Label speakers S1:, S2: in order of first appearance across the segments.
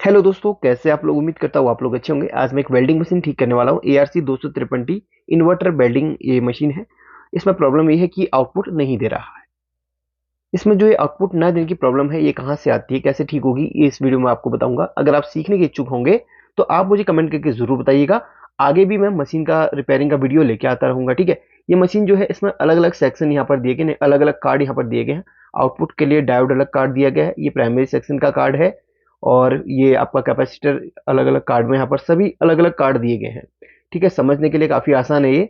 S1: Hello दोस्तों, कैसे आप लोग। उम्मीद करता हूँ आप लोग अच्छे होंगे। आज मैं एक वेल्डिंग मशीन ठीक करने वाला हूँ। ARC 253T इन्वर्टर वेल्डिंग ये मशीन है। इसमें प्रॉब्लम ये है कि आउटपुट नहीं दे रहा है। इसमें जो ये आउटपुट ना देने की प्रॉब्लम है, ये कहाँ से आती है, कैसे ठीक होगी, ये इस वीडियो में आपको बताऊंगा। अगर आप सीखने के इच्छुक होंगे तो आप मुझे कमेंट करके जरूर बताइएगा। आगे भी मैं मशीन का रिपेयरिंग का वीडियो लेके आता रहूंगा, ठीक है। ये मशीन जो है, इसमें अलग अलग सेक्शन यहाँ पर दिए गए हैं, अलग अलग कार्ड यहाँ पर दिए गए हैं। आउटपुट के लिए डायोड अलग कार्ड दिया गया है, ये प्राइमरी सेक्शन का कार्ड है। और ये आपका कैपेसिटर अलग अलग कार्ड में, यहाँ पर सभी अलग अलग कार्ड दिए गए हैं, ठीक है। समझने के लिए काफी आसान है ये।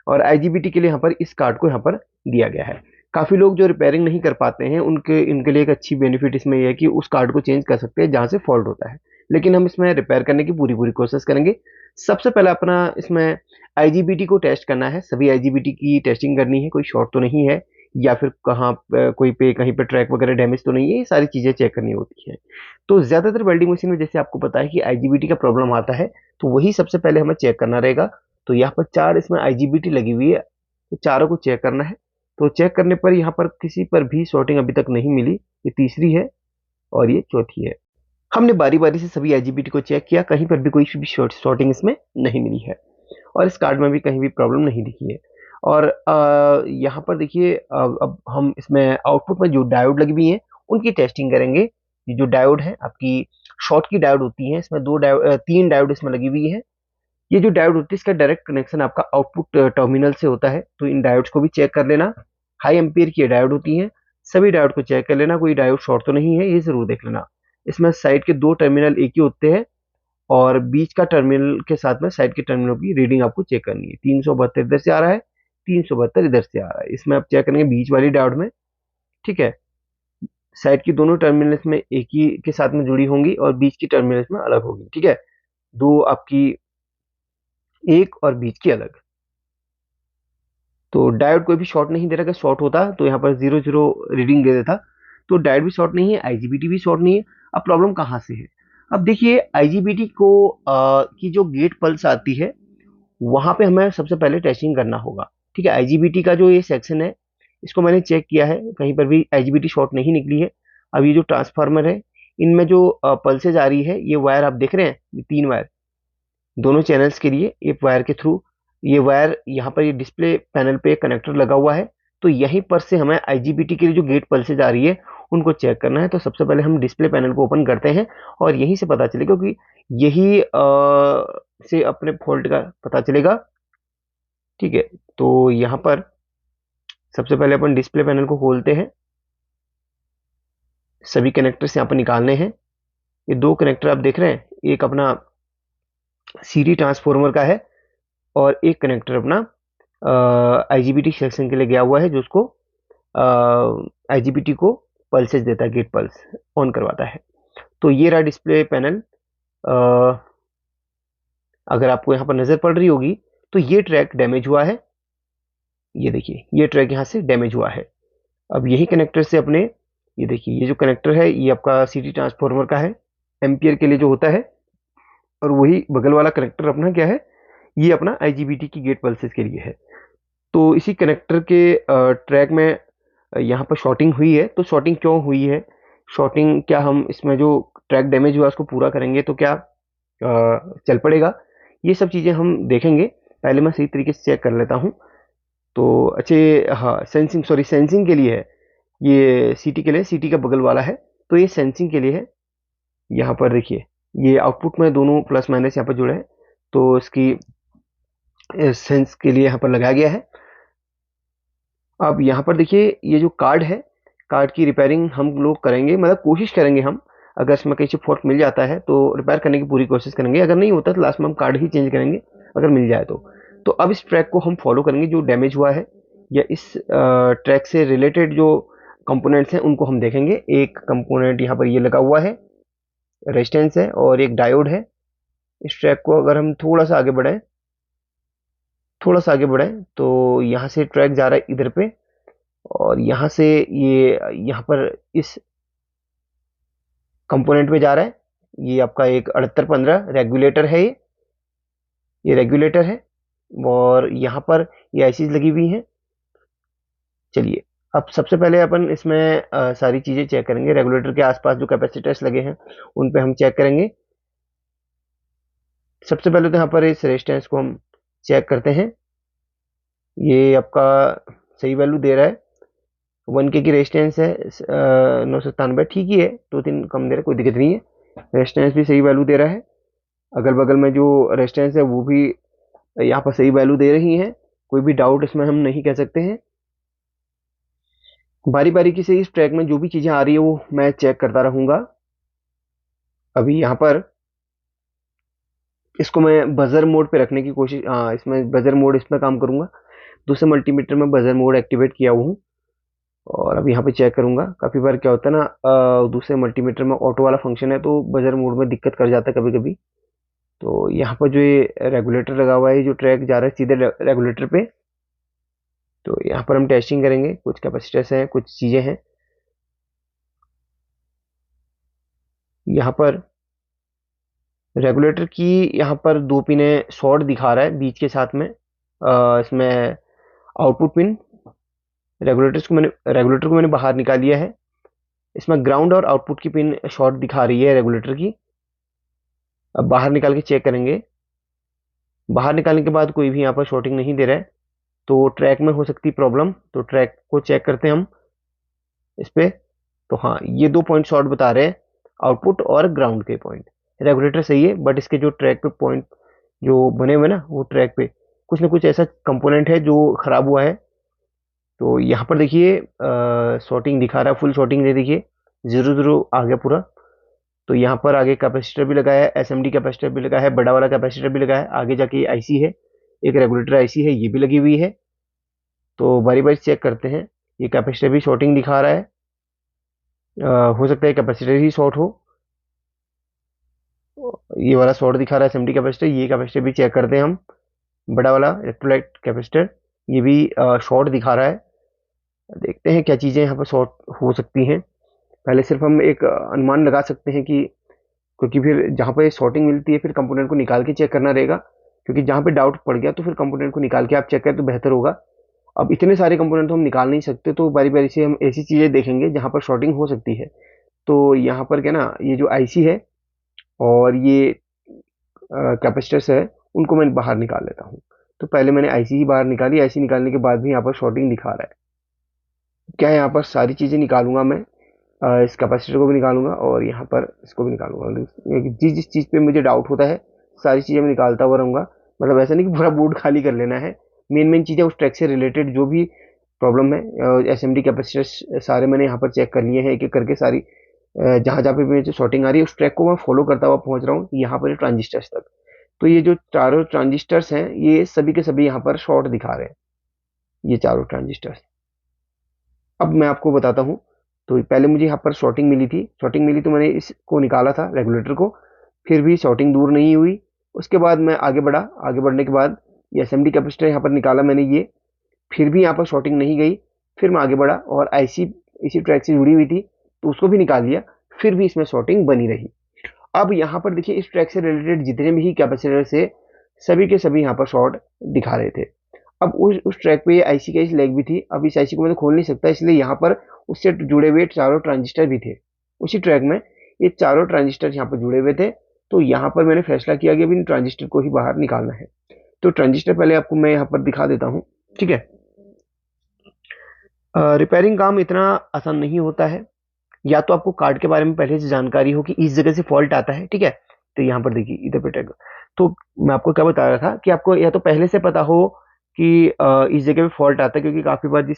S1: और IGBT के लिए यहाँ पर इस कार्ड को यहाँ पर दिया गया है। काफी लोग जो रिपेयरिंग नहीं कर पाते हैं, उनके इनके लिए एक अच्छी बेनिफिट इसमें यह है कि उस कार्ड को चेंज कर सकते हैं जहां से फॉल्ट होता है। लेकिन हम इसमें रिपेयर करने की पूरी पूरी कोशिश करेंगे। सबसे पहले अपना इसमें IGBT को टेस्ट करना है। सभी IGBT की टेस्टिंग करनी है, कोई शॉर्ट तो नहीं है, या फिर कहाँ कोई पे कहीं पे ट्रैक वगैरह डैमेज तो नहीं है, ये सारी चीजें चेक करनी होती है। तो ज्यादातर वेल्डिंग मशीन में जैसे आपको पता है कि IGBT का प्रॉब्लम आता है, तो वही सबसे पहले हमें चेक करना रहेगा। तो यहाँ पर चार इसमें IGBT लगी हुई है, तो चारों को चेक करना है। तो चेक करने पर यहाँ पर किसी पर भी शॉर्टिंग अभी तक नहीं मिली। ये तीसरी है और ये चौथी है। हमने बारी बारी से सभी IGBT को चेक किया, कहीं पर भी कोई भी शॉर्टिंग इसमें नहीं मिली है। और इस कार्ड में भी कहीं भी प्रॉब्लम नहीं दिखी है। और यहाँ पर देखिए, अब हम इसमें आउटपुट में जो डायोड लगी हुई है उनकी टेस्टिंग करेंगे। ये जो डायोड है आपकी शॉर्ट की डायोड होती है, इसमें तीन डायोड इसमें लगी हुई है। ये जो डायोड होती है, इसका डायरेक्ट कनेक्शन आपका आउटपुट टर्मिनल से होता है, तो इन डायोड्स को भी चेक कर लेना। हाई एम्पियर की डायोड होती हैं, सभी डायोड को चेक कर लेना, कोई डायोड शॉर्ट तो नहीं है, ये जरूर देख लेना। इसमें साइड के दो टर्मिनल एक ही होते हैं, और बीच का टर्मिनल के साथ में साइड के टर्मिनल की रीडिंग आपको चेक करनी है। 372 इधर से आ रहा है, 372 इधर से आ रहा है, इसमें आप चेक करेंगे बीच वाली डायोड में, ठीक है। साइड की दोनों टर्मिनल्स में एक ही के साथ में जुड़ी होंगी और बीच की टर्मिनल्स में अलग होगी, ठीक है। दो आपकी एक और बीच की अलग। तो डायोड कोई भी शॉर्ट नहीं दे रहा। अगर शॉर्ट होता तो यहाँ पर 0 0 रीडिंग दे देता। तो डायोड भी शॉर्ट नहीं है, IGBT भी शॉर्ट नहीं है। अब प्रॉब्लम कहाँ से है? अब देखिए, IGBT को की जो गेट पल्स आती है, वहां पे हमें सबसे पहले टेस्टिंग करना होगा, ठीक है। IGBT का जो ये सेक्शन है, इसको मैंने चेक किया है, कहीं पर भी IGBT शॉर्ट नहीं निकली है। अब ये जो ट्रांसफार्मर है, इनमें जो पल्सेज आ रही है, ये वायर आप देख रहे हैं, ये तीन वायर दोनों चैनल्स के लिए, एक वायर के थ्रू, ये वायर यहाँ पर ये डिस्प्ले पैनल पे कनेक्टर लगा हुआ है। तो यहीं पर से हमें IGBT के लिए जो गेट पल्सेज आ रही है उनको चेक करना है। तो सबसे पहले हम डिस्प्ले पैनल को ओपन करते हैं, और यहीं से पता चलेगा, क्योंकि यही से अपने फॉल्ट का पता चलेगा, ठीक है। तो यहाँ पर सबसे पहले अपन डिस्प्ले पैनल को खोलते हैं। सभी कनेक्टर्स यहाँ पर निकालने हैं। ये दो कनेक्टर आप देख रहे हैं, एक अपना सीरी ट्रांसफॉर्मर का है, और एक कनेक्टर अपना IGBT सेक्शन के लिए गया हुआ है, जो उसको IGBT को पल्सेस देता है, गेट पल्स ऑन करवाता है। तो ये रहा डिस्प्ले पैनल। अगर आपको यहाँ पर नजर पड़ रही होगी, तो ये ट्रैक डैमेज हुआ है। ये देखिए, ये ट्रैक यहाँ से डैमेज हुआ है। अब यही कनेक्टर से अपने, ये देखिए, ये जो कनेक्टर है ये आपका सीटी ट्रांसफॉर्मर का है, एम्पियर के लिए जो होता है। और वही बगल वाला कनेक्टर अपना क्या है, ये अपना IGBT की गेट पल्सेस के लिए है। तो इसी कनेक्टर के ट्रैक में यहाँ पर शॉर्टिंग हुई है। तो शॉर्टिंग क्यों हुई है, शॉर्टिंग क्या, हम इसमें जो ट्रैक डैमेज हुआ उसको पूरा करेंगे तो क्या चल पड़ेगा, ये सब चीज़ें हम देखेंगे। पहले मैं सही तरीके से चेक कर लेता हूँ। तो अच्छे, हाँ, सेंसिंग, सॉरी, सेंसिंग के लिए है। ये सीटी के लिए, सीटी का बगल वाला है, तो ये सेंसिंग के लिए है। यहाँ पर देखिए, ये आउटपुट में दोनों प्लस माइनस यहाँ पर जुड़े हैं, तो इसकी सेंस के लिए यहाँ पर लगाया गया है। अब यहाँ पर देखिए, ये जो कार्ड है, कार्ड की रिपेयरिंग हम लोग करेंगे, मतलब कोशिश करेंगे हम। अगर इसमें कहीं से फॉल्ट मिल जाता है तो रिपेयर करने की पूरी कोशिश करेंगे, अगर नहीं होता तो लास्ट में हम कार्ड ही चेंज करेंगे, अगर मिल जाए तो। तो अब इस ट्रैक को हम फॉलो करेंगे जो डैमेज हुआ है, या इस ट्रैक से रिलेटेड जो कंपोनेंट्स हैं उनको हम देखेंगे। एक कंपोनेंट यहाँ पर ये लगा हुआ है, रेजिस्टेंस है, और एक डायोड है। इस ट्रैक को अगर हम थोड़ा सा आगे बढ़ाएं, थोड़ा सा आगे बढ़ाएं, तो यहाँ से ट्रैक जा रहा है इधर पे, और यहाँ से ये यहाँ पर इस कंपोनेंट में जा रहा है। ये आपका एक 7815 रेगुलेटर है, ये रेगुलेटर है। और यहाँ पर ये ICs लगी हुई हैं। चलिए, अब सबसे पहले अपन इसमें सारी चीजें चेक करेंगे। रेगुलेटर के आसपास जो कैपेसिटर्स लगे हैं उन पे हम चेक करेंगे। सबसे पहले तो यहाँ पर इस रेजिस्टेंस को हम चेक करते हैं। ये आपका सही वैल्यू दे रहा है। 1K की रेजिस्टेंस है, 997, ठीक ही है, 2-3 कम दे रहा है, कोई दिक्कत नहीं है। रेजिस्टेंस भी सही वैल्यू दे रहा है। अगल बगल में जो रेजिस्टेंस है वो भी यहाँ पर सही वैल्यू दे रही है। कोई भी डाउट इसमें हम नहीं कह सकते हैं। बारी बारी की से इस ट्रैक में जो भी चीजें आ रही है वो मैं चेक करता रहूंगा। अभी यहाँ पर इसको मैं बजर मोड पे रखने की कोशिश, हाँ, इसमें बजर मोड इसमें काम करूंगा। दूसरे मल्टीमीटर में बजर मोड एक्टिवेट किया हुआ हूँ और अब यहाँ पे चेक करूंगा। काफी बार क्या होता है ना, दूसरे मल्टीमीटर में ऑटो वाला फंक्शन है तो बजर मोड में दिक्कत कर जाता है कभी कभी। तो यहाँ पर जो ये रेगुलेटर लगा हुआ है, जो ट्रैक जा रहा है सीधे रेगुलेटर पे, तो यहाँ पर हम टेस्टिंग करेंगे। कुछ कैपेसिटर्स हैं, कुछ चीजें हैं। यहाँ पर रेगुलेटर की यहाँ पर दो पिनें शॉर्ट दिखा रहा है बीच के साथ में। इसमें आउटपुट पिन, रेगुलेटर को मैंने बाहर निकाल लिया है। इसमें ग्राउंड और आउटपुट की पिन शॉर्ट दिखा रही है रेगुलेटर की। अब बाहर निकाल के चेक करेंगे। बाहर निकालने के बाद कोई भी यहाँ पर शॉर्टिंग नहीं दे रहा है, तो ट्रैक में हो सकती प्रॉब्लम। तो ट्रैक को चेक करते हैं हम इस पे। तो हाँ, ये 2 पॉइंट शॉर्ट बता रहे हैं, आउटपुट और ग्राउंड के पॉइंट। रेगुलेटर सही है बट इसके जो ट्रैक पे पॉइंट जो बने हुए ना, वो ट्रैक पे कुछ ना कुछ ऐसा कंपोनेंट है जो खराब हुआ है। तो यहाँ पर देखिए शॉर्टिंग दिखा रहा है, फुल शॉर्टिंग दे, देखिए 0-0 आ गया पूरा। तो यहाँ पर आगे कैपेसिटर भी लगा है, एसएमडी कैपेसिटर भी लगा है, बड़ा वाला कैपेसिटर भी लगा है। आगे जाके आईसी है, एक रेगुलेटर आईसी है, ये भी लगी हुई है। तो बारी बारी चेक करते हैं। ये कैपेसिटर भी शॉर्टिंग दिखा रहा है। हो सकता है कैपेसिटर ही शॉर्ट हो। ये वाला शॉर्ट दिखा रहा है एसएमडी कैपेसिटर। ये कैपेसिटर भी चेक करते हैं हम, बड़ा वाला इलेक्ट्रोलाइट कैपेसिटर, ये भी शॉर्ट दिखा रहा है। देखते हैं क्या चीज़ें यहाँ पर शॉर्ट हो सकती हैं। पहले सिर्फ हम एक अनुमान लगा सकते हैं कि, क्योंकि फिर जहाँ पे शॉर्टिंग मिलती है फिर कंपोनेंट को निकाल के चेक करना रहेगा। क्योंकि जहाँ पे डाउट पड़ गया तो फिर कंपोनेंट को निकाल के आप चेक करें तो बेहतर होगा। अब इतने सारे कंपोनेंट तो हम निकाल नहीं सकते, तो बारी बारी से हम ऐसी चीज़ें देखेंगे जहाँ पर शॉर्टिंग हो सकती है। तो यहाँ पर क्या ना, ये जो आईसी है और ये कैपेसिटर्स है, उनको मैं बाहर निकाल लेता हूँ। तो पहले मैंने आईसी ही बाहर निकाली। आईसी निकालने के बाद भी यहाँ पर शॉर्टिंग दिखा रहा है। क्या है, यहाँ पर सारी चीज़ें निकालूंगा मैं। इस कैपेसिटर को भी निकालूंगा और यहाँ पर इसको भी निकालूंगा। जिस जिस चीज़ पे मुझे डाउट होता है सारी चीज़ें मैं निकालता हुआ रहूँगा। मतलब ऐसा नहीं कि पूरा बोर्ड खाली कर लेना है। मेन मेन चीज़ें उस ट्रैक से रिलेटेड जो भी प्रॉब्लम है, एसएमडी कैपेसिटर सारे मैंने यहाँ पर चेक कर लिए हैं एक एक करके। सारी जहाँ जहाँ पे मुझे शॉर्टिंग आ रही है उस ट्रैक को मैं फॉलो करता हुआ पहुँच रहा हूँ यहाँ पर ट्रांजिस्टर्स तक। तो ये जो चारों ट्रांजिस्टर्स हैं ये सभी के सभी यहाँ पर शॉर्ट दिखा रहे हैं, ये चारों ट्रांजिस्टर्स। अब मैं आपको बताता हूँ। तो पहले मुझे यहाँ पर शॉर्टिंग मिली थी। शॉर्टिंग मिली तो मैंने इसको निकाला था रेगुलेटर को, फिर भी शॉर्टिंग दूर नहीं हुई। उसके बाद मैं आगे बढ़ा। आगे बढ़ने के बाद ये एसएमडी कैपेसिटर यहाँ पर निकाला मैंने, ये फिर भी यहाँ पर शॉर्टिंग नहीं गई। फिर मैं आगे बढ़ा और आईसी इसी ट्रैक से जुड़ी हुई थी तो उसको भी निकाल लिया, फिर भी इसमें शॉर्टिंग बनी रही। अब यहाँ पर देखिए इस ट्रैक से रिलेटेड जितने भी कैपेसिटर से सभी के सभी यहाँ पर शॉर्ट दिखा रहे थे। अब उस ट्रैक पे ये आईसी का इस लेग भी थी। अब इस आईसी को मैं तो खोल नहीं सकता, इसलिए यहाँ पर उससे जुड़े हुए चारों ट्रांजिस्टर भी थे उसी ट्रैक में। ये चारों ट्रांजिस्टर यहाँ पर जुड़े हुए थे। तो यहाँ पर मैंने फैसला किया कि अभी इन ट्रांजिस्टर को ही बाहर निकालना है। तो ट्रांजिस्टर पहले आपको मैं यहाँ पर दिखा देता हूँ, ठीक है। रिपेयरिंग काम इतना आसान नहीं होता है। या तो आपको कार्ड के बारे में पहले से जानकारी हो कि इस जगह से फॉल्ट आता है, ठीक है। तो यहाँ पर देखिए इधर पे टैग। तो मैं आपको क्या बता रहा था कि आपको या तो पहले से पता हो कि इस जगह पे फॉल्ट आता है, क्योंकि काफी बार जिस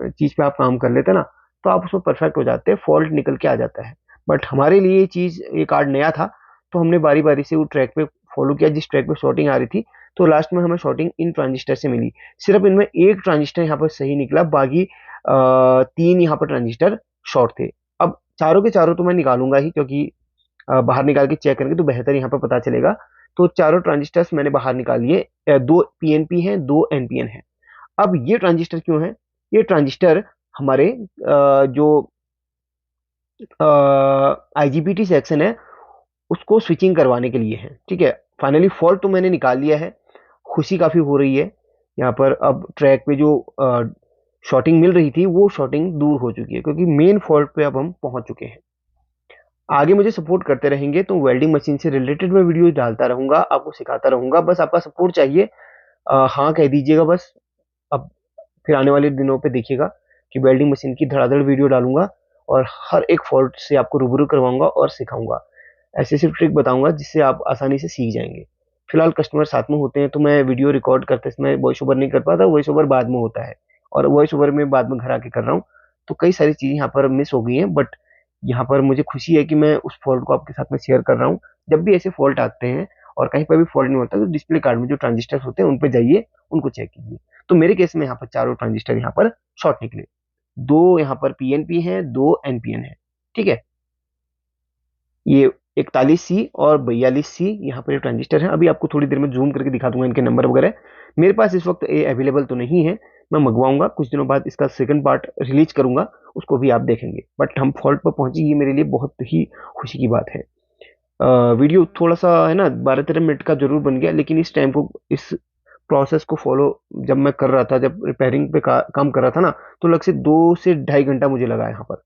S1: चीज पे आप काम कर लेते हैं ना तो आप उसमें परफेक्ट हो जाते हैं, फॉल्ट निकल के आ जाता है। बट हमारे लिए ये कार्ड नया था, तो हमने बारी बारी से वो ट्रैक पे फॉलो किया जिस ट्रैक पे शॉर्टिंग आ रही थी। तो लास्ट में हमें शॉर्टिंग इन ट्रांजिस्टर से मिली। सिर्फ इनमें एक ट्रांजिस्टर यहाँ पर सही निकला, बाकी 3 यहाँ पर ट्रांजिस्टर शॉर्ट थे। अब चारों के चारों तो मैं निकालूंगा ही, क्योंकि बाहर निकाल के चेक करेंगे तो बेहतर यहाँ पर पता चलेगा। तो चारों ट्रांजिस्टर्स मैंने बाहर निकाल लिए। 2 पीएनपी हैं, 2 एनपीएन हैं। अब ये ट्रांजिस्टर क्यों है? ये ट्रांजिस्टर हमारे जो आईजीबीटी सेक्शन है उसको स्विचिंग करवाने के लिए है, ठीक है। फाइनली फॉल्ट तो मैंने निकाल लिया है, खुशी काफी हो रही है यहाँ पर। अब ट्रैक पे जो शॉर्टिंग मिल रही थी वो शॉर्टिंग दूर हो चुकी है, क्योंकि मेन फॉल्ट पे अब हम पहुंच चुके हैं। आगे मुझे सपोर्ट करते रहेंगे तो वेल्डिंग मशीन से रिलेटेड मैं वीडियो डालता रहूंगा, आपको सिखाता रहूंगा, बस आपका सपोर्ट चाहिए। हाँ कह दीजिएगा बस। अब फिर आने वाले दिनों पे देखिएगा कि वेल्डिंग मशीन की धड़ाधड़ वीडियो डालूंगा और हर एक फॉल्ट से आपको रूबरू करवाऊंगा और सिखाऊंगा। ऐसे ऐसे ट्रिक बताऊंगा जिससे आप आसानी से सीख जाएंगे। फिलहाल कस्टमर साथ में होते हैं तो मैं वीडियो रिकॉर्ड करते समय वॉइस ओवर नहीं कर पाता, वॉइस ओवर बाद में होता है, और वॉइस ओवर में बाद में घर आके कर रहा हूँ। तो कई सारी चीजें यहाँ पर मिस हो गई हैं, बट यहाँ पर मुझे खुशी है कि मैं उस फॉल्ट को आपके साथ में शेयर कर रहा हूँ। जब भी ऐसे फॉल्ट आते हैं और कहीं पर भी फॉल्ट नहीं होता तो डिस्प्ले कार्ड में जो ट्रांजिस्टर होते हैं उन पर जाइए, उनको चेक कीजिए। तो मेरे केस में यहाँ पर चारों ट्रांजिस्टर यहाँ पर शॉर्ट निकले। दो यहाँ पर पीएनपी हैं, दो एनपीएन है। ठीक है, ये 41C और 42C यहाँ पर ये ट्रांजिस्टर है। अभी आपको थोड़ी देर में जूम करके दिखा दूंगा इनके नंबर वगैरह। मेरे पास इस वक्त ये अवेलेबल तो नहीं है, मैं मंगवाऊंगा, कुछ दिनों बाद इसका सेकंड पार्ट रिलीज करूंगा, उसको भी आप देखेंगे। बट हम फॉल्ट पर पहुंचे, ये मेरे लिए बहुत ही खुशी की बात है। वीडियो थोड़ा सा है ना 12-13 मिनट का जरूर बन गया, लेकिन इस टाइम को, इस प्रोसेस को फॉलो जब मैं कर रहा था, जब रिपेयरिंग पे काम कर रहा था ना, तो लग से 2 से ढाई घंटा मुझे लगा यहाँ पर।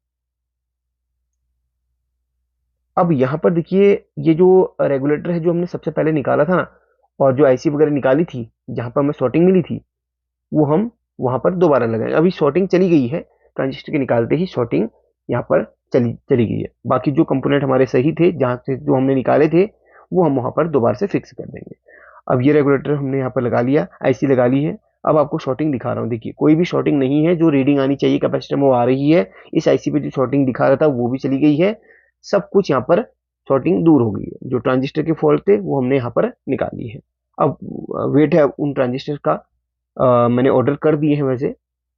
S1: अब यहाँ पर देखिए, ये जो रेगुलेटर है जो हमने सबसे पहले निकाला था ना, और जो आईसी वगैरह निकाली थी जहाँ पर हमें शॉर्टिंग मिली थी, वो हम वहां पर दोबारा लगाए। अभी शॉर्टिंग चली गई है, ट्रांजिस्टर के निकालते ही शॉर्टिंग यहाँ पर चली चली गई है। बाकी जो कंपोनेंट हमारे सही थे, जहाँ से जो हमने निकाले थे, वो हम वहां पर दोबारा से फिक्स कर देंगे। अब ये रेगुलेटर हमने यहाँ पर लगा लिया, आईसी लगा ली है। अब आपको शॉर्टिंग दिखा रहा हूँ, देखिए कोई भी शॉर्टिंग नहीं है, जो रीडिंग आनी चाहिए कैपेसिटर में वो आ रही है। इस आईसी पे जो शॉर्टिंग दिखा रहा था वो भी चली गई है। सब कुछ यहाँ पर शॉर्टिंग दूर हो गई है। जो ट्रांजिस्टर के फॉल्ट थे वो हमने यहाँ पर निकाल लिए हैं। अब वेट है उन ट्रांजिस्टर का। मैंने ऑर्डर कर दिए हैं, वैसे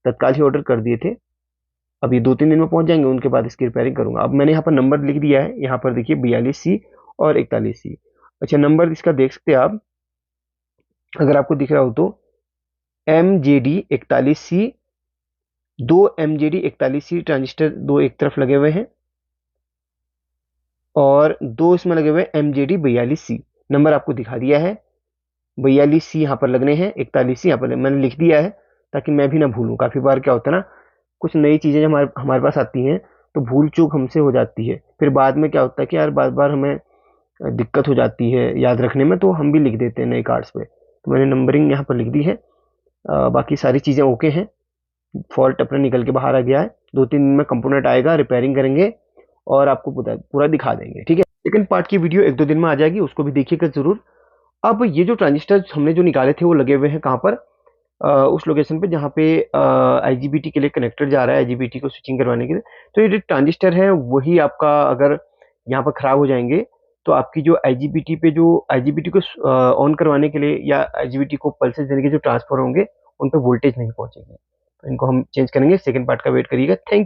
S1: तत्काल ही ऑर्डर कर दिए थे। अब ये 2-3 दिन में पहुंच जाएंगे, उनके बाद इसकी रिपेयरिंग करूंगा। अब मैंने यहाँ पर नंबर लिख दिया है, यहाँ पर देखिए 42C और 41C। अच्छा, नंबर इसका देख सकते हैं आप, अगर आपको दिख रहा हो तो MJD41C, 2 MJD41C ट्रांजिस्टर दो एक तरफ लगे हुए हैं, और दो इसमें लगे हुए MJD42C। नंबर आपको दिखा दिया है। 42C यहाँ पर लगने हैं, 41C यहाँ पर मैंने लिख दिया है, ताकि मैं भी ना भूलूं। काफी बार क्या होता है ना, कुछ नई चीजें हमारे हमारे पास आती हैं तो भूल चूक हमसे हो जाती है। फिर बाद में क्या होता है कि यार बार बार हमें दिक्कत हो जाती है याद रखने में, तो हम भी लिख देते हैं नए कार्ड्स पे। तो मैंने नंबरिंग यहाँ पर लिख दी है। बाकी सारी चीज़ें ओके हैं, फॉल्ट अपना निकल के बाहर आ गया है। 2-3 दिन में कंपोनेंट आएगा, रिपेयरिंग करेंगे और आपको पूरा दिखा देंगे। ठीक है, सेकंड पार्ट की वीडियो 1-2 दिन में आ जाएगी, उसको भी देखिएगा जरूर। अब ये जो ट्रांजिस्टर हमने जो निकाले थे वो लगे हुए हैं कहाँ पर, उस लोकेशन पे जहाँ पे आईजीबीटी के लिए कनेक्टर जा रहा है, आईजीबीटी को स्विचिंग करवाने के लिए। तो ये जो ट्रांजिस्टर है वही आपका, अगर यहाँ पर खराब हो जाएंगे तो आपकी जो आईजीबीटी पे, जो आईजीबीटी को ऑन करवाने के लिए या आईजीबीटी को पल्सेस देने के जो ट्रांसफर होंगे, उन पे वोल्टेज नहीं पहुंचेगी। तो इनको हम चेंज करेंगे। सेकंड पार्ट का वेट करिएगा। थैंक